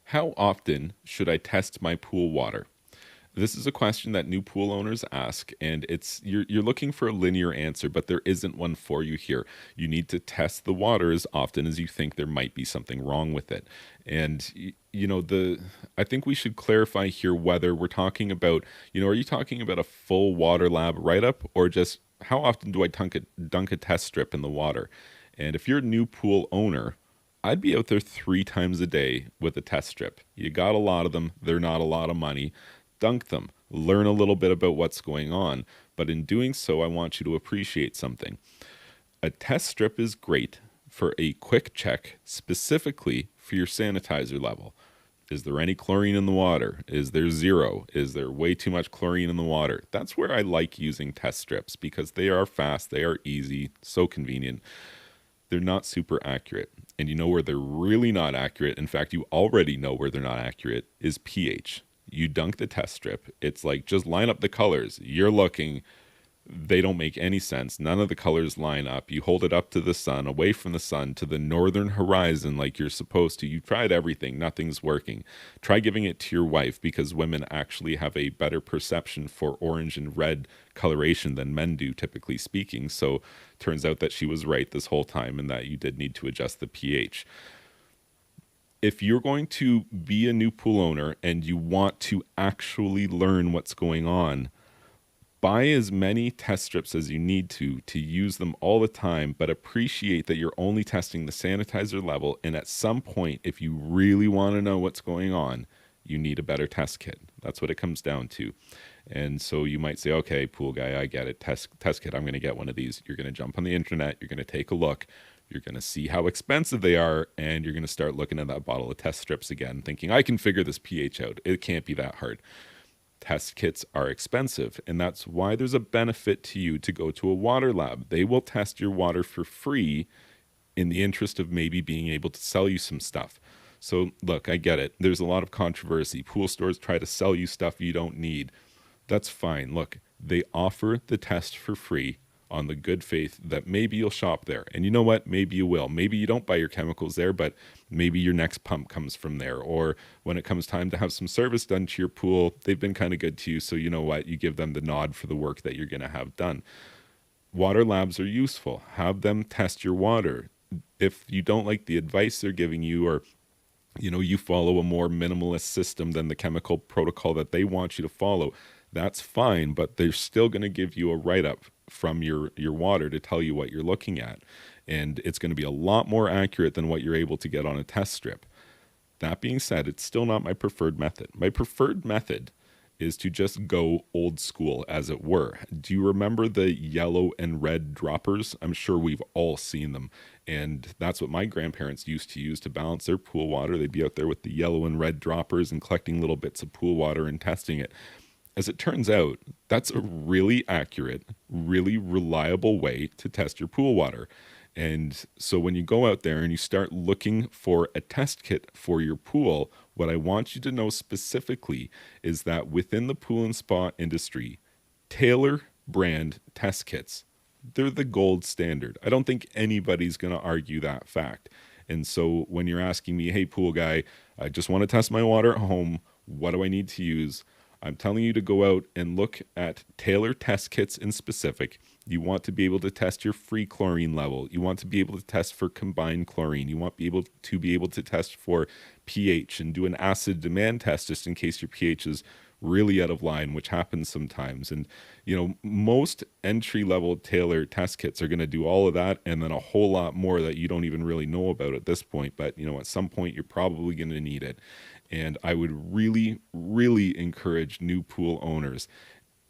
How often should I test my pool water? This is a question that new pool owners ask, and it's you're looking for a linear answer, but there isn't one for you here. You need to test the water as often as you think there might be something wrong with it. And the I think we should clarify here whether we're talking about, are you talking about a full water lab write up or just how often do I dunk a test strip in the water? And if you're a new pool owner, I'd be out there 3 times a day with a test strip. You got a lot of them, they're not a lot of money. Dunk them, learn a little bit about what's going on. But in doing so, I want you to appreciate something. A test strip is great for a quick check, specifically for your sanitizer level. Is there any chlorine in the water? Is there zero? Is there way too much chlorine in the water? That's where I like using test strips because they are fast, they are easy, so convenient. They're not super accurate. And you know where they're really not accurate, in fact, you already know where they're not accurate, is pH. You dunk the test strip. It's like just line up the colors. You're looking, they don't make any sense. None of the colors line up. You hold it up to the sun, away from the sun, to the northern horizon like you're supposed to. You've tried everything, nothing's working. Try giving it to your wife because women actually have a better perception for orange and red coloration than men do, typically speaking. So turns out that she was right this whole time and that you did need to adjust the pH. If you're going to be a new pool owner and you want to actually learn what's going on, buy as many test strips as you need to use them all the time, but appreciate that you're only testing the sanitizer level. And at some point, if you really want to know what's going on, you need a better test kit. That's what it comes down to. And so you might say, okay, pool guy, I get it. Test kit, I'm going to get one of these. You're going to jump on the internet. You're going to take a look. You're going to see how expensive they are, and you're going to start looking at that bottle of test strips again, thinking, I can figure this pH out. It can't be that hard. Test kits are expensive, and that's why there's a benefit to you to go to a water lab. They will test your water for free in the interest of maybe being able to sell you some stuff. So, look, I get it. There's a lot of controversy. Pool stores try to sell you stuff you don't need. That's fine. Look, they offer the test for free on the good faith that maybe you'll shop there. And you know what? Maybe you will. Maybe you don't buy your chemicals there, but maybe your next pump comes from there. Or when it comes time to have some service done to your pool, they've been kind of good to you. So you know what? You give them the nod for the work that you're going to have done. Water labs are useful. Have them test your water. If you don't like the advice they're giving you, or you follow a more minimalist system than the chemical protocol that they want you to follow, that's fine, but they're still going to give you a write-up from your water to tell you what you're looking at. And it's going to be a lot more accurate than what you're able to get on a test strip. That being said, it's still not my preferred method. My preferred method is to just go old school, as it were. Do you remember the yellow and red droppers? I'm sure we've all seen them. And that's what my grandparents used to use to balance their pool water. They'd be out there with the yellow and red droppers and collecting little bits of pool water and testing it. As it turns out, that's a really accurate, really reliable way to test your pool water. And so when you go out there and you start looking for a test kit for your pool, what I want you to know specifically is that within the pool and spa industry, Taylor brand test kits, they're the gold standard. I don't think anybody's going to argue that fact. And so when you're asking me, hey, pool guy, I just want to test my water at home, what do I need to use? I'm telling you to go out and look at Taylor test kits in specific. You want to be able to test your free chlorine level. You want to be able to test for combined chlorine. You want to be able to test for pH and do an acid demand test just in case your pH is really out of line, which happens sometimes. And, most entry-level Taylor test kits are going to do all of that and then a whole lot more that you don't even really know about at this point. But, at some point, you're probably going to need it. And I would really, really encourage new pool owners,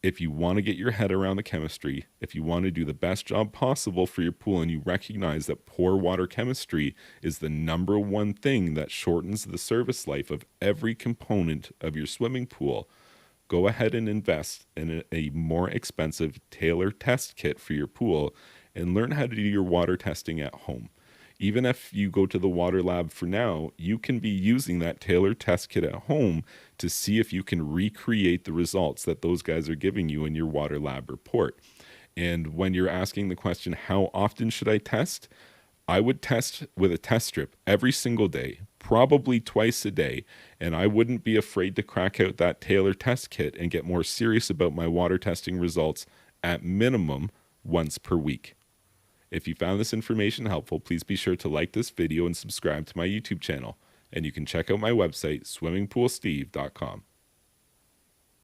if you want to get your head around the chemistry, if you want to do the best job possible for your pool and you recognize that poor water chemistry is the number one thing that shortens the service life of every component of your swimming pool, go ahead and invest in a more expensive Taylor test kit for your pool and learn how to do your water testing at home. Even if you go to the water lab for now, you can be using that Taylor test kit at home to see if you can recreate the results that those guys are giving you in your water lab report. And when you're asking the question, how often should I test? I would test with a test strip every single day, probably twice a day, and I wouldn't be afraid to crack out that Taylor test kit and get more serious about my water testing results at minimum once per week. If you found this information helpful, please be sure to like this video and subscribe to my YouTube channel. And you can check out my website, swimmingpoolsteve.com.